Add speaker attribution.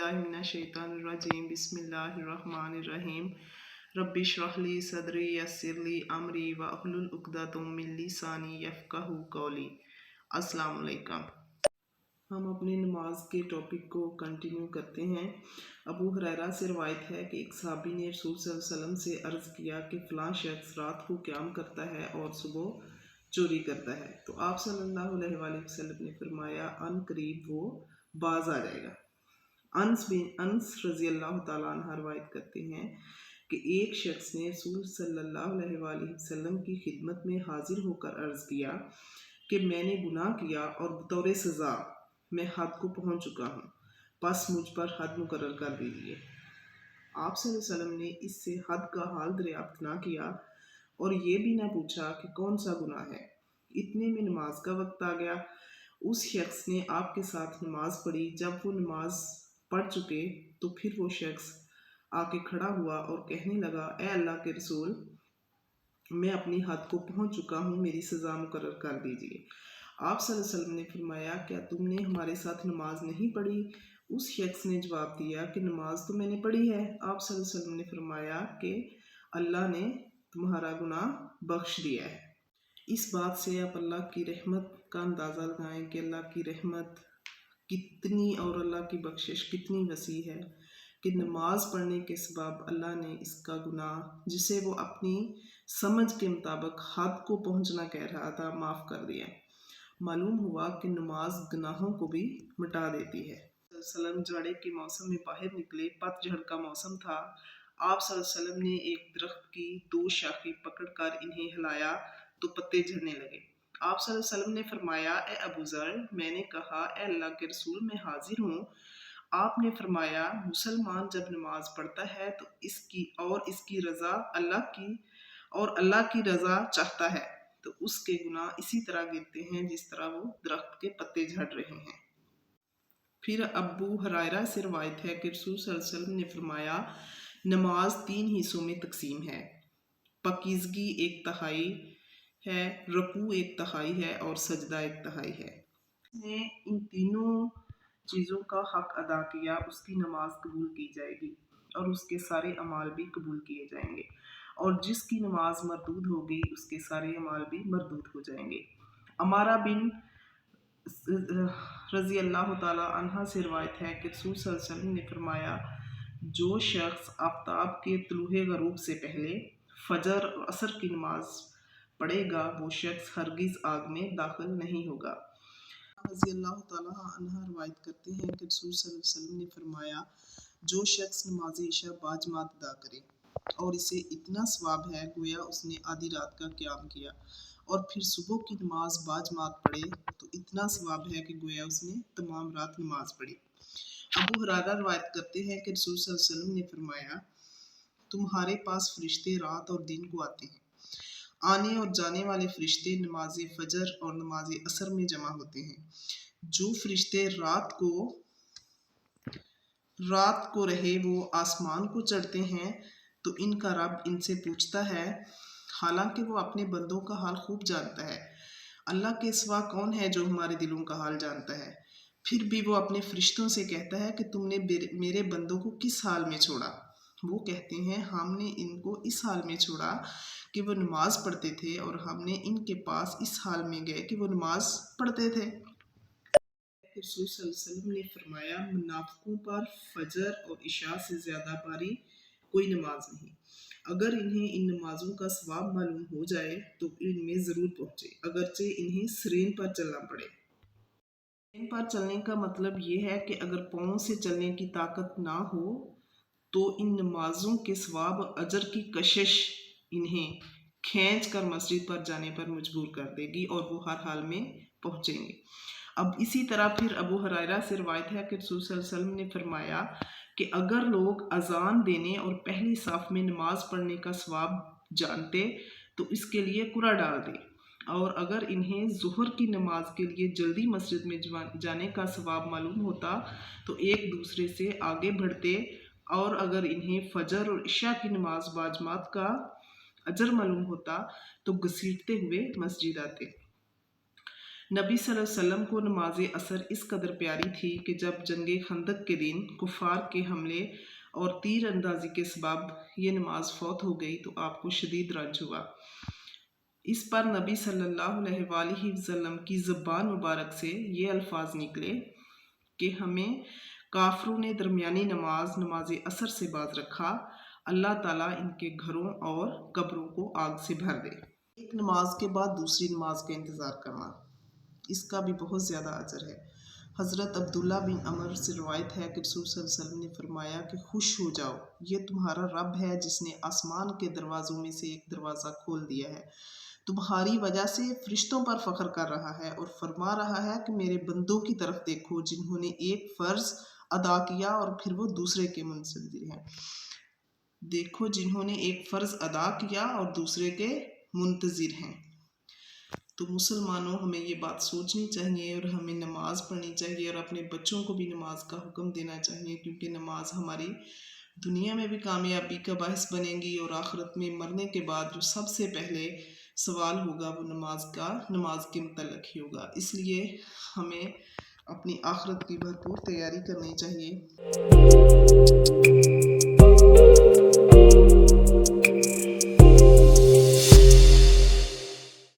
Speaker 1: बिस्मिल्लाहिर्रहमानिर्रहीम बिस्मिल्लाहिर्रहमानिर्रहीम रब्बि इश्रह ली सदरी यस्सिर ली अमरी वहलुल उक़दतम मिन लिसानी यफ़क़हू क़ौली। अस्सलाम वालेकुम। हम अपनी नमाज के टॉपिक को कंटिन्यू करते हैं। अबू हुरैरा से रवायत है कि एक सहाबी ने रसूल सल्लल्लाहु अलैहि वसल्लम से अर्ज़ किया कि फ़लाँ शख्स रात को क़याम करता है और सुबह चोरी करता है, तो आप सल्लल्लाहु अलैहि वसल्लम ने फरमाया अन करीब वो बाज आ जाएगा। अनस रज़ी अल्लाह तआला अन्हु रवायत करते हैं कि एक शख्स ने रसूल सल्लल्लाहु अलैहि वसल्लम की खिदमत में हाजिर होकर अर्ज़ किया कि मैंने गुनाह किया और बतौर सज़ा मैं हद को पहुँच चुका हूँ, बस मुझ पर हद मुकर्रर कर दीजिए। आप सल्लल्लाहु अलैहि वसल्लम ने इससे हद का हाल दरियाफ्त ना किया और ये भी ना पूछा कि कौन सा गुनाह है। इतने में नमाज का वक्त आ गया। उस शख्स ने आपके साथ नमाज पढ़ी। जब वो नमाज पढ़ चुके तो फिर वो शख्स आके खड़ा हुआ और कहने लगा, ए अल्लाह के रसूल, मैं अपनी हद को पहुंच चुका हूँ, मेरी सज़ा मुकर्रर कर दीजिए। आप सल्लल्लाहु अलैहि वसल्लम ने फरमाया, क्या तुमने हमारे साथ नमाज नहीं पढ़ी? उस शख्स ने जवाब दिया कि नमाज तो मैंने पढ़ी है। आप सल्लल्लाहु अलैहि वसल्लम ने फरमाया कि अल्लाह ने तुम्हारा गुनाह बख्श दिया है। इस बात से आप अल्लाह की रहमत का अंदाज़ा लगाएं कि अल्लाह की रहमत कितनी और अल्लाह की बख्शिश कितनी वसी है कि नमाज पढ़ने के सबब अल्लाह ने इसका गुनाह, जिसे वो अपनी समझ के मुताबिक हद को पहुंचना कह रहा था, माफ़ कर दिया। मालूम हुआ कि नमाज गुनाहों को भी मिटा देती है। सल्लम जाड़े के मौसम में बाहर निकले, पतझड़ का मौसम था। आप सल्लम ने एक दरख्त की दो शाखें पकड़कर इन्हें हिलाया तो पत्ते झड़ने लगे। आप सल्लल्लाहु अलैहि वसल्लम ने फरमाया, ए अबू ज़र, मैंने कहा, ए अल्लाह के रसूल, मैं हाजिर हूँ। आपने फरमाया, मुसलमान जब नमाज पढ़ता है तो इसकी रज़ा अल्लाह की रज़ा चाहता है तो उसके गुनाह इसी तरह गिरते हैं जिस तरह वो दरख्त के पत्ते झड़ रहे हैं। फिर अबू हुरैरा से रवायत है कि रसूल सल्लल्लाहु अलैहि वसल्लम ने फरमाया, नमाज 3 हिस्सों में तकसीम है। पाकीज़गी 1/3 है, रुकू 1/3 है और सजदा 1/3 है। ने इन तीनों चीज़ों का हक अदा किया, उसकी नमाज कबूल की जाएगी और उसके सारे अमाल भी कबूल किए जाएंगे, और जिसकी नमाज मरदूद होगी उसके सारे अमाल भी मरदूद हो जाएंगे। अमारा बिन रज़ी अल्लाह तआला अन्हा से रवायत है कि रसूल सल्लल्लाहु अलैहि वसल्लम ने फरमाया, जो शख्स आफ्ताब के तुलूए गरूब से पहले फजर और असर की नमाज पढ़ेगा वो शख्स हरगिज़ आग में दाखिल नहीं होगा। रज़ी अल्लाह तआला अन्हा रवायत करते हैं कि रसूल सल्लल्लाहु अलैहि वसल्लम ने फरमाया, जो शख्स नमाज इशा बाजमात अदा करे और इसे इतना सवाब है गोया उसने आधी रात का क़याम किया, और फिर सुबह की नमाज बाजमात पढ़े तो इतना सवाब है कि गोया उसने तमाम रात नमाज पढ़ी। अबू हुरैरा रवायत करते हैं कि रसूल सल्लल्लाहु अलैहि वसल्लम ने फरमाया, तुम्हारे पास फरिश्ते रात और दिन को आते हैं। आने और जाने वाले फरिश्ते नमाज फजर और नमाज असर में जमा होते हैं। जो फरिश्ते रात को रहे वो आसमान को चढ़ते हैं तो इनका रब इनसे पूछता है, हालांकि वो अपने बंदों का हाल खूब जानता है। अल्लाह के सिवा कौन है जो हमारे दिलों का हाल जानता है? फिर भी वो अपने फरिश्तों से कहता है कि तुमने मेरे बंदों को किस हाल में छोड़ा? वो कहते हैं, हमने इनको इस हाल में छोड़ा कि वो नमाज पढ़ते थे, और हमने इनके पास इस हाल में गए कि वो नमाज पढ़ते थे। रसूल सल्लल्लाहु अलैहि वसल्लम ने फरमाया, मुनाफिकों पर फजर और इशा से ज़्यादा भारी कोई नमाज नहीं। अगर इन्हें इन नमाजों का सवाब मालूम हो जाए तो इनमें ज़रूर पहुँचे, अगरचे इन्हें सिरेन पर चलना पड़े। सिरेन पर चलने का मतलब ये है कि अगर पाँव से चलने की ताकत ना हो तो इन नमाजों के सवाब अजर की कशिश इन्हें खींच कर मस्जिद पर जाने पर मजबूर कर देगी और वो हर हाल में पहुँचेंगे। अब इसी तरह फिर अबू हुरैरा से रवायत है कि रसूल सल्लल्लाहु अलैहि वसल्लम ने फरमाया कि अगर लोग अजान देने और पहली साफ में नमाज पढ़ने का सवाब जानते तो इसके लिए कुरा डाल दे, और अगर इन्हें ज़ुहर की नमाज के लिए जल्दी मस्जिद में जाने का सवाब मालूम होता तो एक दूसरे से आगे बढ़ते, और अगर इन्हें फजर और इशा की नमाज बाजमात का अजर मालूम होता तो घसीटते हुए मस्जिद आते। नबी सल्लल्लाहु अलैहि वसल्लम को नमाज असर इस कदर प्यारी थी कि जब जंग खंदक के दिन कुफार के हमले और तीर अंदाजी के सबब ये नमाज फौत हो गई तो आपको शदीद रंज हुआ। इस पर नबी सल्लल्लाहु अलैहि वसल्लम की ज़बान मुबारक से ये अल्फाज निकले कि हमें काफरों ने दरमियानी नमाज असर से बाज रखा, अल्लाह ताला इनके घरों और कब्रों को आग से भर दे। एक नमाज के बाद दूसरी नमाज का इंतज़ार करना, इसका भी बहुत ज़्यादा अजर है। हज़रत अब्दुल्ला बिन अमर से रवायत है कि रसूल सल्लल्लाहु अलैहि वसल्लम ने फरमाया कि खुश हो जाओ, ये तुम्हारा रब है जिसने आसमान के दरवाज़ों में से एक दरवाज़ा खोल दिया है, तुम्हारी वजह से फरिश्तों पर फ़ख्र कर रहा है और फरमा रहा है कि मेरे बंदों की तरफ देखो जिन्होंने एक फ़र्ज़ अदा किया और फिर वो दूसरे के मुंतज़िर हैं। देखो जिन्होंने एक फ़र्ज़ अदा किया और दूसरे के मुंतज़िर हैं। तो मुसलमानों, हमें ये बात सोचनी चाहिए और हमें नमाज़ पढ़नी चाहिए और अपने बच्चों को भी नमाज का हुक्म देना चाहिए, क्योंकि नमाज हमारी दुनिया में भी कामयाबी का बाहिस बनेगी और आखिरत में मरने के बाद जो सबसे पहले सवाल होगा वो नमाज के मुतल्लिक़ ही होगा। इसलिए हमें अपनी आखिरत की भरपूर तैयारी करनी चाहिए।